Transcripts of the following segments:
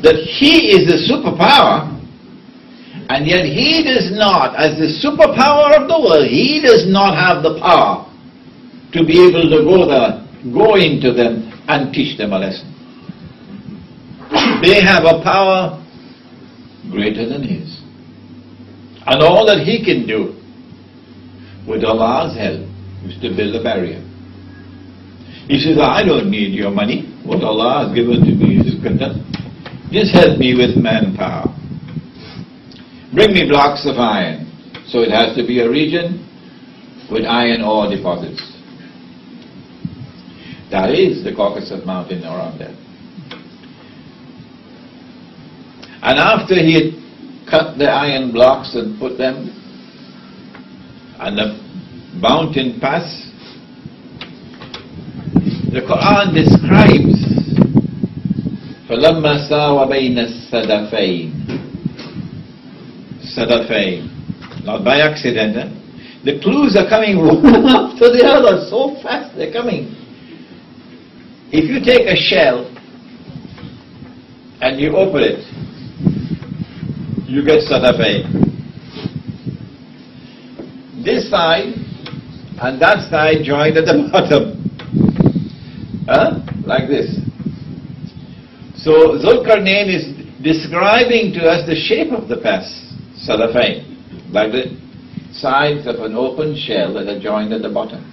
that he is the superpower, and yet he does not, as the superpower of the world, he does not have the power to be able to go into them and teach them a lesson. They have a power greater than his. And all that he can do with Allah's help is to build a barrier. He says, I don't need your money. What Allah has given to me is good enough. Just help me with manpower. Bring me blocks of iron. So it has to be a region with iron ore deposits. That is the Caucasus Mountain around there. And after he had cut the iron blocks and put them, and the mountain pass, the Quran describes فَلَمَّا سَاوَ بَيْنَ السَّدَفَيْنِ. Sadafain. Not by accident. The clues are coming one after the other, so fast they're coming. If you take a shell and you open it, you get Sadafain. This side and that side joined at the bottom. Like this. So Dhul Qarnayn is describing to us the shape of the pass, Sadafain, like the sides of an open shell that are joined at the bottom.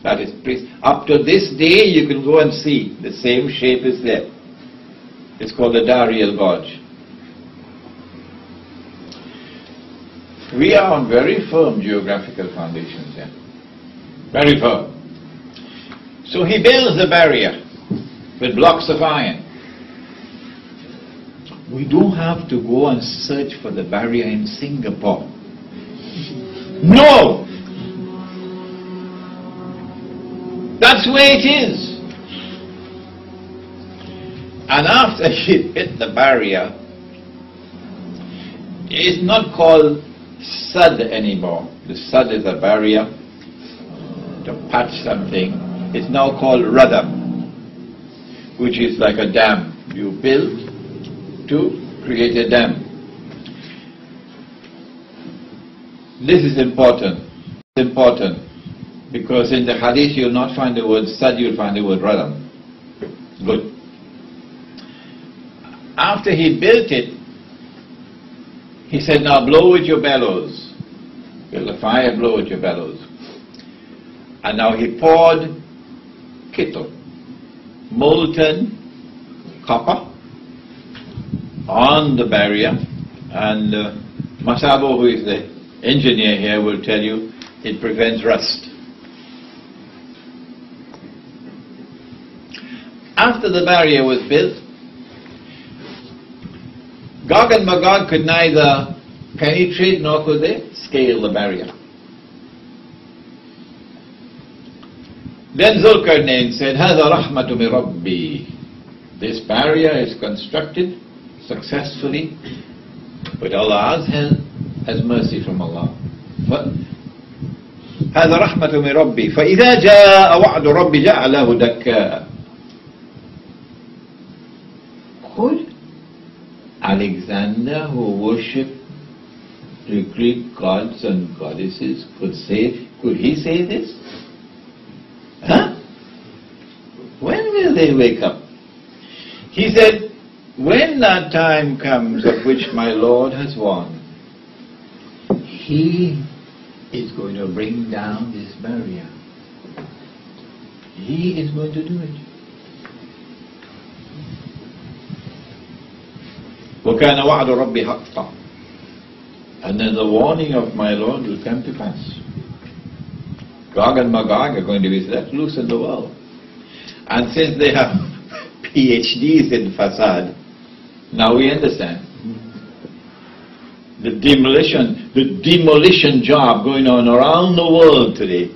That is, up to this day you can go and see the same shape is there. It's called the Darial Gorge. We are on very firm geographical foundations here. Very firm. So he builds the barrier with blocks of iron. We don't have to go and search for the barrier in Singapore. No! That's where it is. And after he hit the barrier, it's not called Sad anymore. The Sad is a barrier to patch something. It's now called Radam, which is like a dam. You build to create a dam. This is important. It's important because in the hadith you'll not find the word Sad, you'll find the word Radam. Good. After he built it, he said, now blow with your bellows. Build a fire, blow with your bellows. And now he poured kittle, molten copper, on the barrier, and Masabo, who is the engineer here, will tell you it prevents rust. After the barrier was built, Gog and Magog could neither penetrate nor could they scale the barrier. Then Dhul Qarnayn said, هَذَا رَحْمَةٌ مِنْ رَبِّي. This barrier is constructed successfully with Allah's help as mercy from Allah. هذا رحمة من ربي فإذا جاء وعد ربي جعله دكا. Could Alexander, who worshipped the Greek gods and goddesses, could he say this? Huh? When will they wake up? He said, when that time comes of which my Lord has won, He is going to bring down this barrier. He is going to do it. وَكَانَ وَعْدُ رَبِّ حَقًّا. And then the warning of my Lord will come to pass. Gog and Magog are going to be let loose in the world. And since they have PhDs in facade, now we understand. The demolition job going on around the world today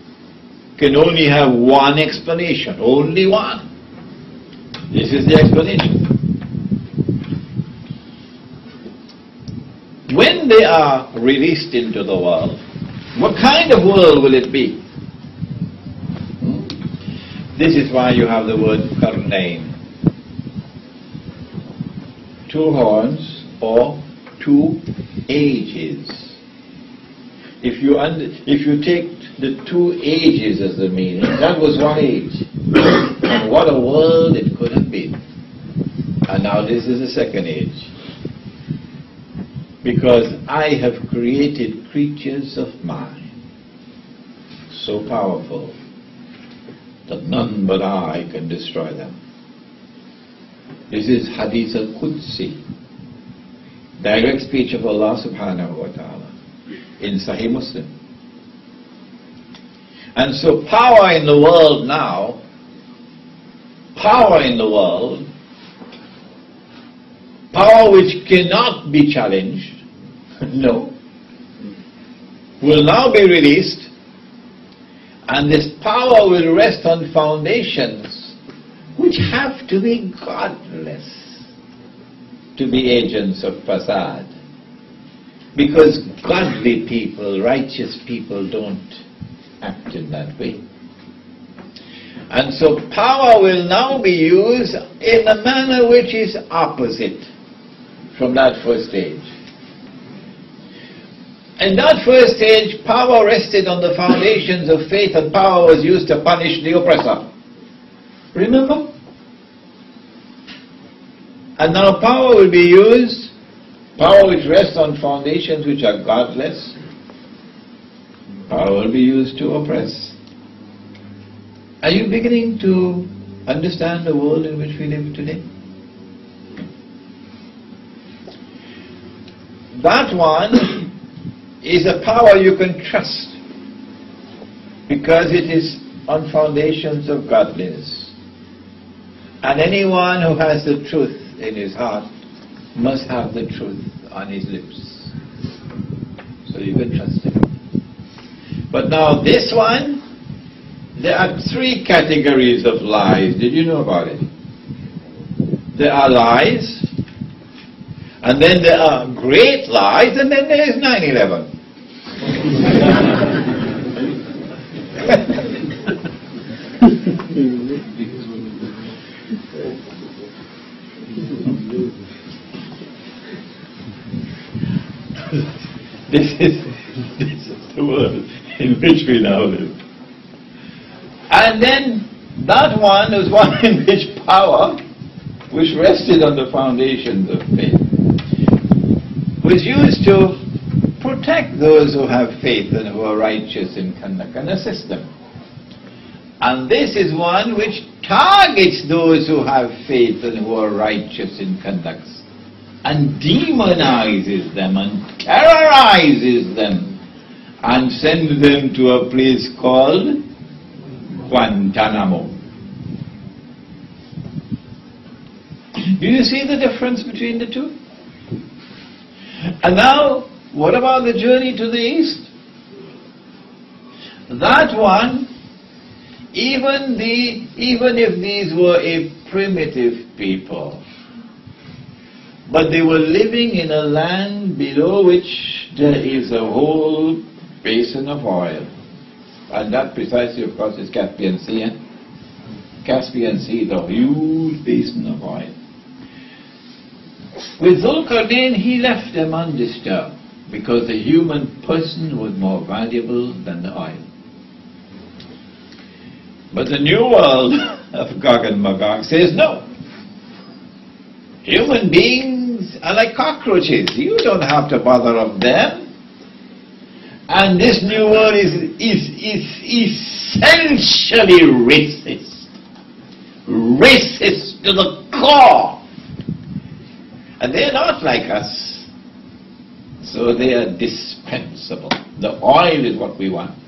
can only have one explanation, only one. This is the explanation. When they are released into the world, what kind of world will it be? This is why you have the word Qarnayn. two horns or two ages. If you take the two ages as the meaning, that was one age. And what a world it could have been. And now this is the second age. Because I have created creatures of mine, so powerful that none but I can destroy them. This is Hadith al-Qudsi, direct speech of Allah subhanahu wa ta'ala in Sahih Muslim. And so power in the world now, power in the world, power which cannot be challenged, no, will now be released, and this power will rest on foundations which have to be godless to be agents of fasad. Because godly people, righteous people don't act in that way. And so power will now be used in a manner which is opposite from that first stage. In that first stage, power rested on the foundations of faith, and power was used to punish the oppressor. Remember? And now power will be used, power which rests on foundations which are godless, power will be used to oppress. Are you beginning to understand the world in which we live today? That one is a power you can trust because it is on foundations of godliness. And anyone who has the truth in his heart must have the truth on his lips. So you can trust him. But now this one, there are three categories of lies. Did you know about it? There are lies, and then there are great lies, and then there is 9/11. This is the world in which we now live. And then that one was one in which power, which rested on the foundations of faith, was used to protect those who have faith and who are righteous in conduct and assist them. And this is one which targets those who have faith and who are righteous in conduct, and demonizes them and terrorizes them and sends them to a place called Guantanamo. Do you see the difference between the two? And now, what about the journey to the east? That one, even if these were a primitive people, but they were living in a land below which there is a whole basin of oil. And that precisely, of course, is Caspian Sea. Caspian Sea is a huge basin of oil. With Dhul Qarnayn, he left them undisturbed because the human person was more valuable than the oil. But the new world of Gog and Magog says no. Human beings are like cockroaches. You don't have to bother of them. And this new world is essentially racist. Racist to the core. And they're not like us. So they are dispensable. The oil is what we want.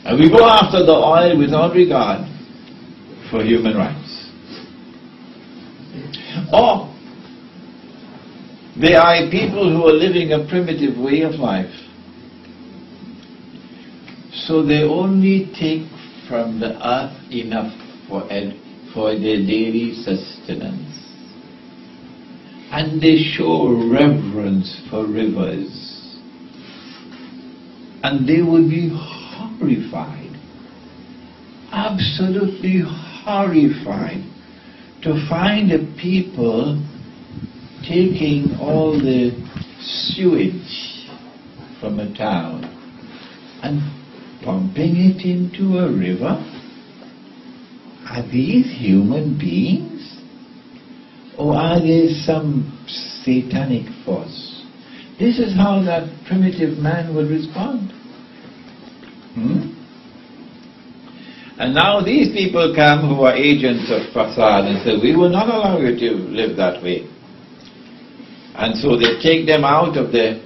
And we go after the oil without regard for human rights. Or there are people who are living a primitive way of life. So they only take from the earth enough for their daily sustenance. And they show reverence for rivers. And they would be horrified, absolutely horrified, to find a people taking all the sewage from a town and pumping it into a river? Are these human beings? Or are they some satanic force? This is how that primitive man would respond. And now these people come who are agents of fasad and say, we will not allow you to live that way. And so they take them out of the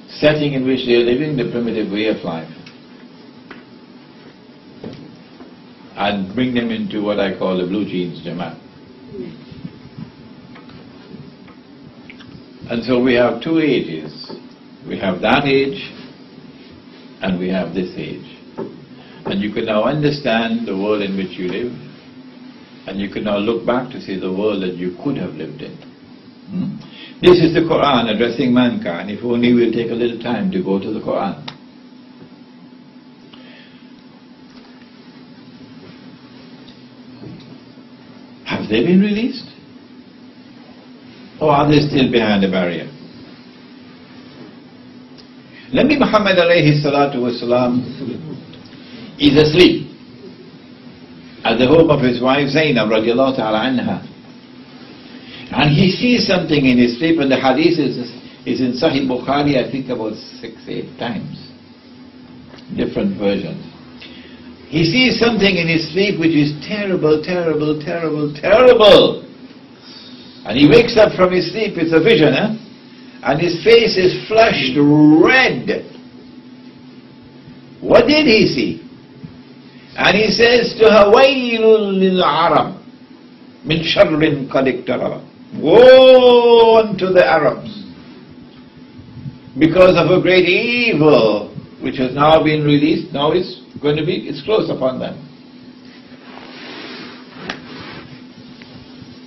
setting in which they are living, the primitive way of life, and bring them into what I call the blue jeans Jamaat. And so we have two ages. We have that age and we have this age. And you can now understand the world in which you live, and you can now look back to see the world that you could have lived in. This is the Quran addressing mankind, if only we'll take a little time to go to the Quran. Have they been released? Or are they still behind the barrier? Nabi Muhammad alayhi salatu wasalam is asleep at the home of his wife Zainab radiallahu ta'ala anha. And he sees something in his sleep, and the hadith is in Sahih Bukhari, I think about 6-8 times. Different versions. He sees something in his sleep which is terrible, terrible, terrible, terrible. And he wakes up from his sleep, it's a vision, and his face is flushed red. What did he see? And he says to her, وَيْلٌ لِلْعَرَبِ مِنْ شَرٍ قَدْ اقْتَرَبَ. Woe unto the Arabs because of a great evil which has now been released. Now it's close upon them.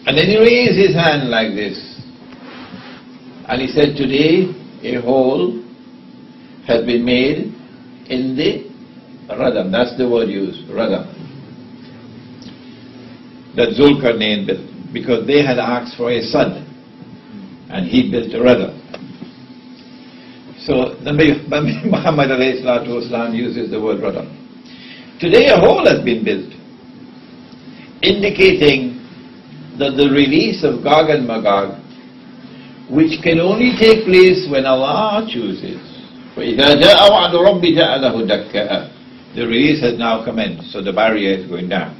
And then he raised his hand like this, and he said, today a hole has been made in the radam. That's the word used, radam, that Dhul Qarnayn built, because they had asked for a son, and he built a radam. So Nabi Muhammad alayhi salatu wasalam uses the word radam. Today a hole has been built, indicating that the release of Gog and Magog, which can only take place when Allah chooses. فَإِذَا جَاءَ وَعْدُ رَبِّ جَعَلَهُ دَكَّاءَ. The release has now commenced, so the barrier is going down.